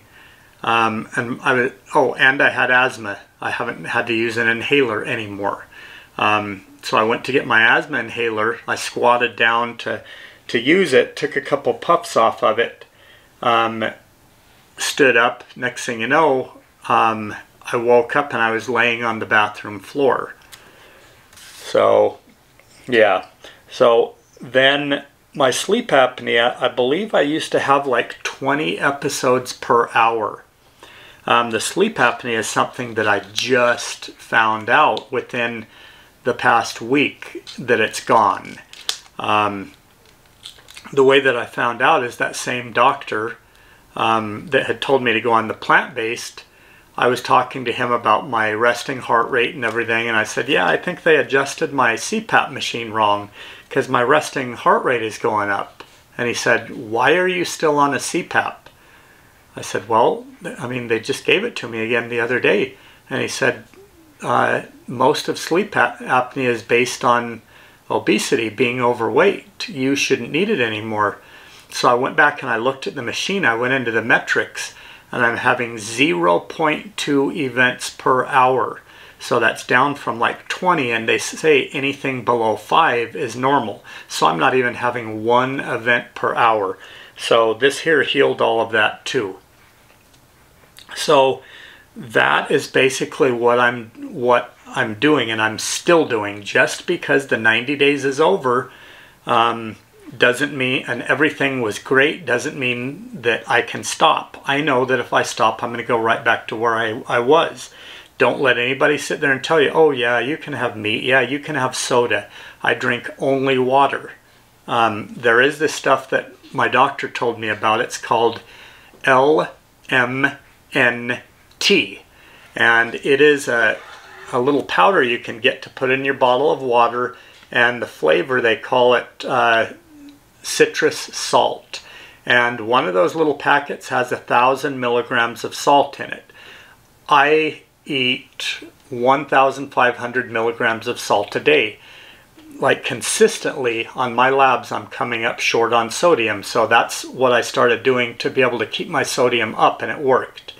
And I had asthma. I haven't had to use an inhaler anymore. So I went to get my asthma inhaler. I squatted down to use it, took a couple puffs off of it, stood up. Next thing you know, I woke up and I was laying on the bathroom floor. So, yeah. So then my sleep apnea, I believe I used to have like 20 episodes per hour. The sleep apnea is something that I just found out within the past week that it's gone. The way that I found out is that same doctor that had told me to go on the plant-based. I was talking to him about my resting heart rate and everything, and I said, yeah, I think they adjusted my CPAP machine wrong because my resting heart rate is going up. And he said, why are you still on a CPAP? I said, well, I mean, they just gave it to me again the other day. And he said, most of sleep apnea is based on obesity, being overweight. You shouldn't need it anymore. So I went back and I looked at the machine. I went into the metrics, and I'm having 0.2 events per hour. So that's down from like 20, and they say anything below 5 is normal. So I'm not even having 1 event per hour. So this here healed all of that too. So that is basically what I'm doing, and I'm still doing. Just because the 90 days is over doesn't mean, and everything was great, doesn't mean that I can stop. I know that if I stop, I'm going to go right back to where I was. Don't let anybody sit there and tell you, oh yeah, you can have meat, yeah, you can have soda. I drink only water. There is this stuff that my doctor told me about. It's called LMNT, and it is a little powder you can get to put in your bottle of water, and the flavor, they call it citrus salt. And one of those little packets has 1,000 milligrams of salt in it. I eat 1,500 milligrams of salt a day. Like consistently on my labs, I'm coming up short on sodium. So that's what I started doing to be able to keep my sodium up, and it worked.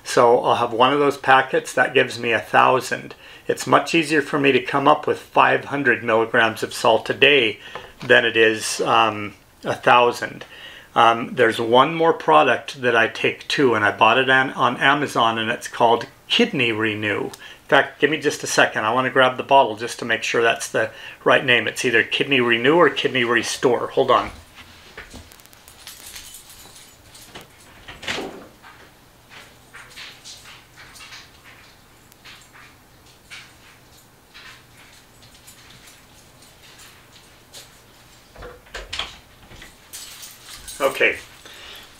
So I'll have one of those packets that gives me 1,000. It's much easier for me to come up with 500 milligrams of salt a day than it is 1,000. There's one more product that I take too, and I bought it on Amazon, and it's called Kidney Renew. In fact, give me just a second. I want to grab the bottle just to make sure that's the right name. It's either Kidney Renew or Kidney Restore. Hold on. Okay,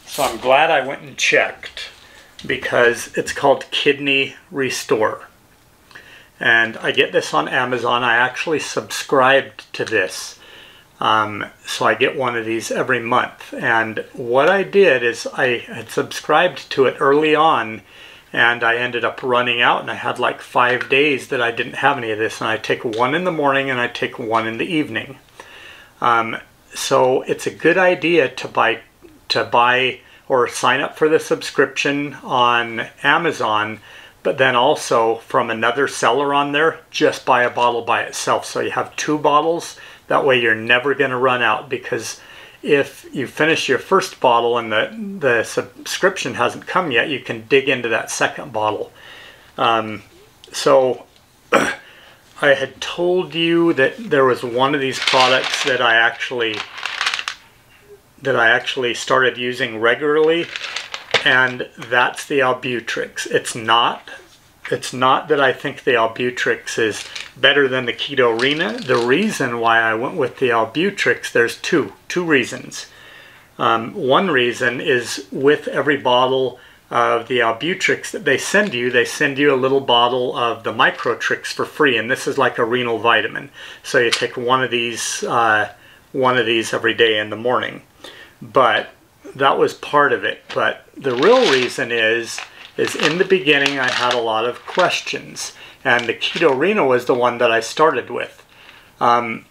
so I'm glad I went and checked because it's called Kidney Restore. And I get this on Amazon. I actually subscribed to this. So I get one of these every month. And what I did is I had subscribed to it early on, and I ended up running out, and I had like 5 days that I didn't have any of this. And I take one in the morning and I take one in the evening. So it's a good idea to buy or sign up for the subscription on Amazon, but then also from another seller on there, just buy a bottle by itself. So you have 2 bottles. That way you're never going to run out, because if you finish your first bottle and the subscription hasn't come yet, you can dig into that second bottle. So I had told you that there was one of these products that I actually started using regularly, and that's the Albutrix. It's not that I think the Albutrix is better than the Ketorina. The reason why I went with the Albutrix, there's two reasons. One reason is with every bottle of the Albutrix that they send you a little bottle of the Microtrix for free, and this is like a renal vitamin. So you take one of these every day in the morning. But that was part of it. But the real reason is in the beginning I had a lot of questions, and the Ketorina was the one that I started with. And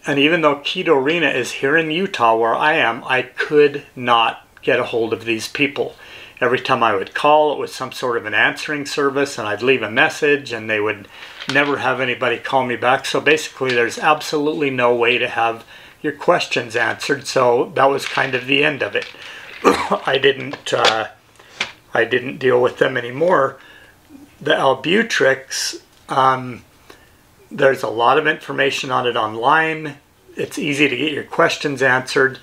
even though Ketorina is here in Utah where I am, I could not get a hold of these people. Every time I would call, it was some sort of an answering service, and I'd leave a message and they would never have anybody call me back. So basically there's absolutely no way to have your questions answered. So that was kind of the end of it. I didn't deal with them anymore. The Albutrix, there's a lot of information on it online. It's easy to get your questions answered.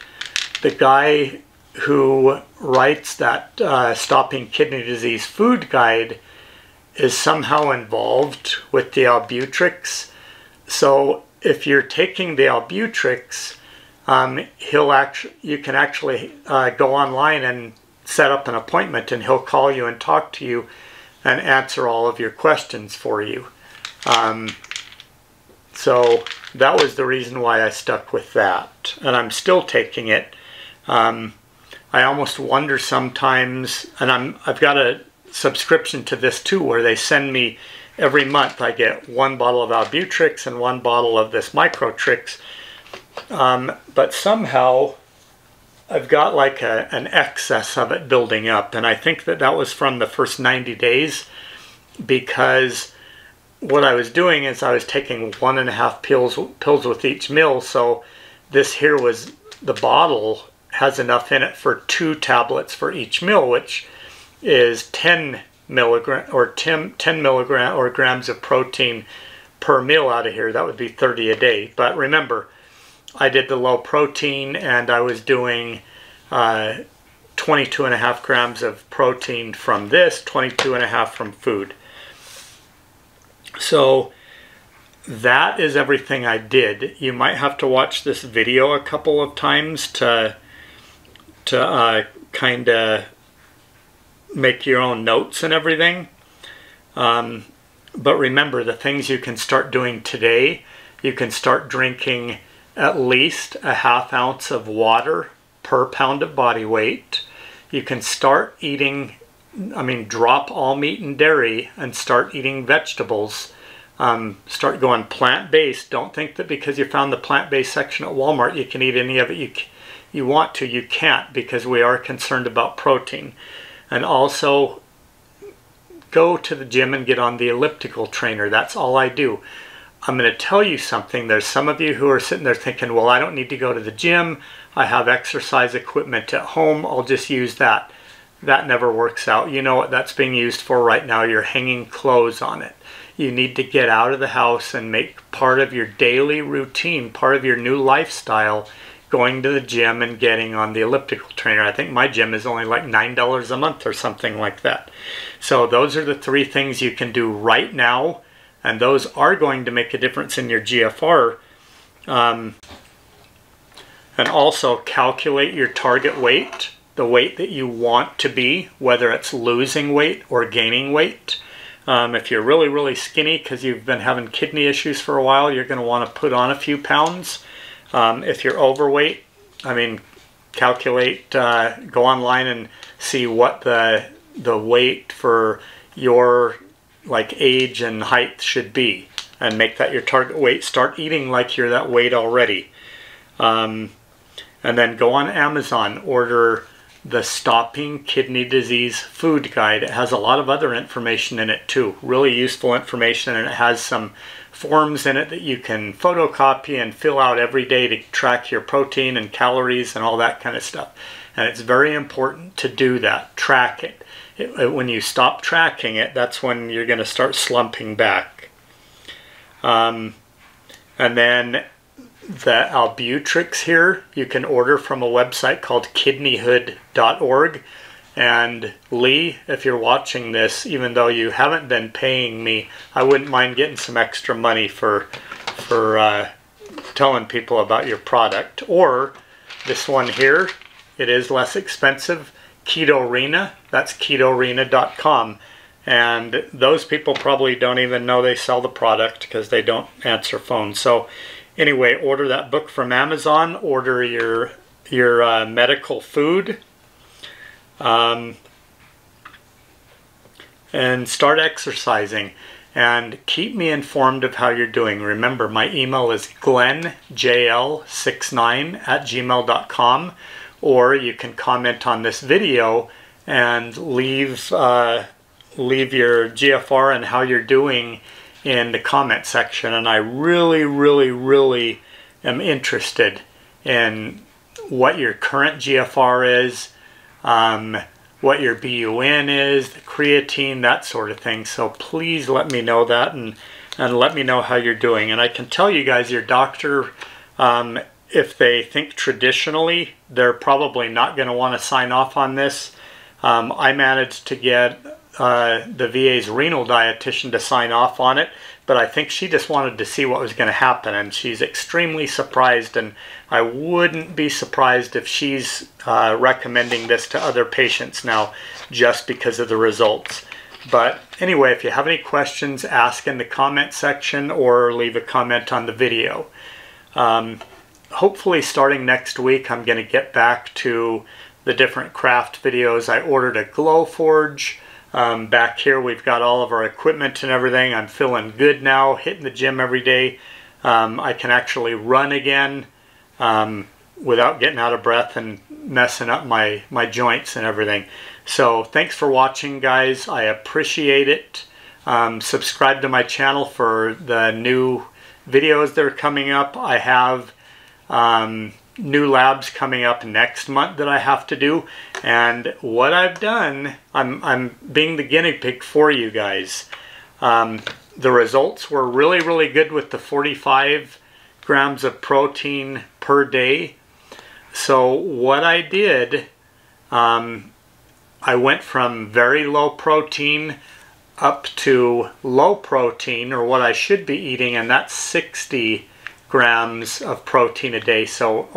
The guy who writes that Stopping Kidney Disease food guide is somehow involved with the Albutrix. So if you're taking the Albutrix, you can actually go online and set up an appointment, and he'll call you and talk to you and answer all of your questions for you. So that was the reason why I stuck with that, and I'm still taking it. I almost wonder sometimes, and I've got a subscription to this too, where they send me every month. I get 1 bottle of Albutrix and 1 bottle of this Microtrix, but somehow I've got like an excess of it building up, and I think that was from the first 90 days, because what I was doing is I was taking 1.5 pills with each meal. So this here was, the bottle has enough in it for 2 tablets for each meal, which is 10 grams of protein per meal out of here. That would be 30 a day. But remember, I did the low protein, and I was doing 22.5 grams of protein from this, 22.5 from food. So that is everything I did. You might have to watch this video a couple of times to kind of make your own notes and everything. But remember, the things you can start doing today: you can start drinking at least a 1/2 ounce of water per pound of body weight. You can start eating, drop all meat and dairy and start eating vegetables. Start going plant-based. Don't think that because you found the plant-based section at Walmart you can eat any of it. You want to, you can't, because we are concerned about protein. And also go to the gym and get on the elliptical trainer. That's all I do. I'm going to tell you something. There's some of you who are sitting there thinking, well, I don't need to go to the gym. I have exercise equipment at home. I'll just use that. That never works out. You know what that's being used for right now? You're hanging clothes on it. You need to get out of the house and make part of your daily routine, part of your new lifestyle, going to the gym and getting on the elliptical trainer. I think my gym is only like $9 a month or something like that. So those are the 3 things you can do right now, and those are going to make a difference in your GFR. And also calculate your target weight, the weight that you want to be, whether it's losing weight or gaining weight. If you're really, really skinny because you've been having kidney issues for a while, you're going to want to put on a few pounds. If you're overweight, I mean, calculate, go online and see what the weight for your like age and height should be, and make that your target weight. Start eating like you're that weight already. And then go on Amazon, order the Stopping Kidney Disease Food Guide. It has a lot of other information in it too, really useful information, and it has some forms in it that you can photocopy and fill out every day to track your protein and calories and all that kind of stuff. And it's very important to do that, track it. When you stop tracking it, that's when you're going to start slumping back. And then the Albutrix here, you can order from a website called kidneyhood.org. And Lee, if you're watching this, even though you haven't been paying me, I wouldn't mind getting some extra money for telling people about your product. Or this one here, it is less expensive, Ketorina. That's ketorina.com. And those people probably don't even know they sell the product because they don't answer phones. So anyway, order that book from Amazon, order your medical food, and start exercising. And keep me informed of how you're doing. Remember, my email is glenjl69@gmail.com, or you can comment on this video and leave your GFR and how you're doing in the comment section. And I really, really, really am interested in what your current GFR is, what your BUN is, the creatine, that sort of thing. So please let me know that, and let me know how you're doing. And I can tell you guys, your doctor, if they think traditionally, they're probably not going to want to sign off on this. I managed to get the VA's renal dietitian to sign off on it, but I think she just wanted to see what was going to happen, and she's extremely surprised, and I wouldn't be surprised if she's recommending this to other patients now just because of the results. But anyway, if you have any questions, ask in the comment section or leave a comment on the video. Hopefully starting next week, I'm going to get back to the different craft videos. I ordered a Glowforge. Back here we've got all of our equipment and everything. I'm feeling good now, hitting the gym every day. I can actually run again without getting out of breath and messing up my joints and everything. So thanks for watching, guys. I appreciate it. Subscribe to my channel for the new videos that are coming up. I have new labs coming up next month that I have to do, and what I've done, I'm being the guinea pig for you guys. The results were really, really good with the 45 grams of protein per day. So what I did, I went from very low protein up to low protein, or what I should be eating, and that's 60 grams of protein a day. So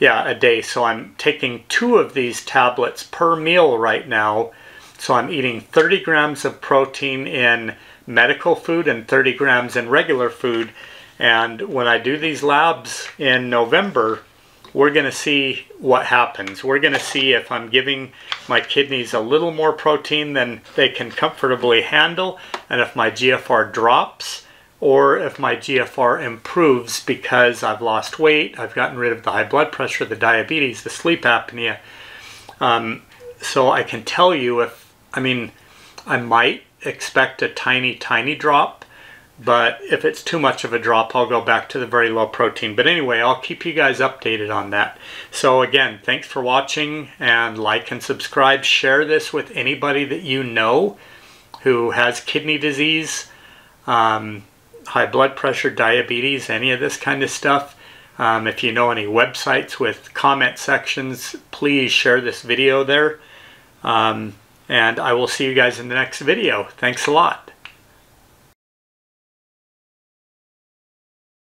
a day. So I'm taking 2 of these tablets per meal right now. So I'm eating 30 grams of protein in medical food and 30 grams in regular food. And when I do these labs in November, we're going to see what happens. We're going to see if I'm giving my kidneys a little more protein than they can comfortably handle, and if my GFR drops, or if my GFR improves because I've lost weight, I've gotten rid of the high blood pressure, the diabetes, the sleep apnea. So I can tell you I might expect a tiny, tiny drop, but if it's too much of a drop, I'll go back to the very low protein. But anyway, I'll keep you guys updated on that. So again, thanks for watching, and like and subscribe. Share this with anybody that you know who has kidney disease, high blood pressure, diabetes, any of this kind of stuff. If you know any websites with comment sections, please share this video there. And I will see you guys in the next video. Thanks a lot.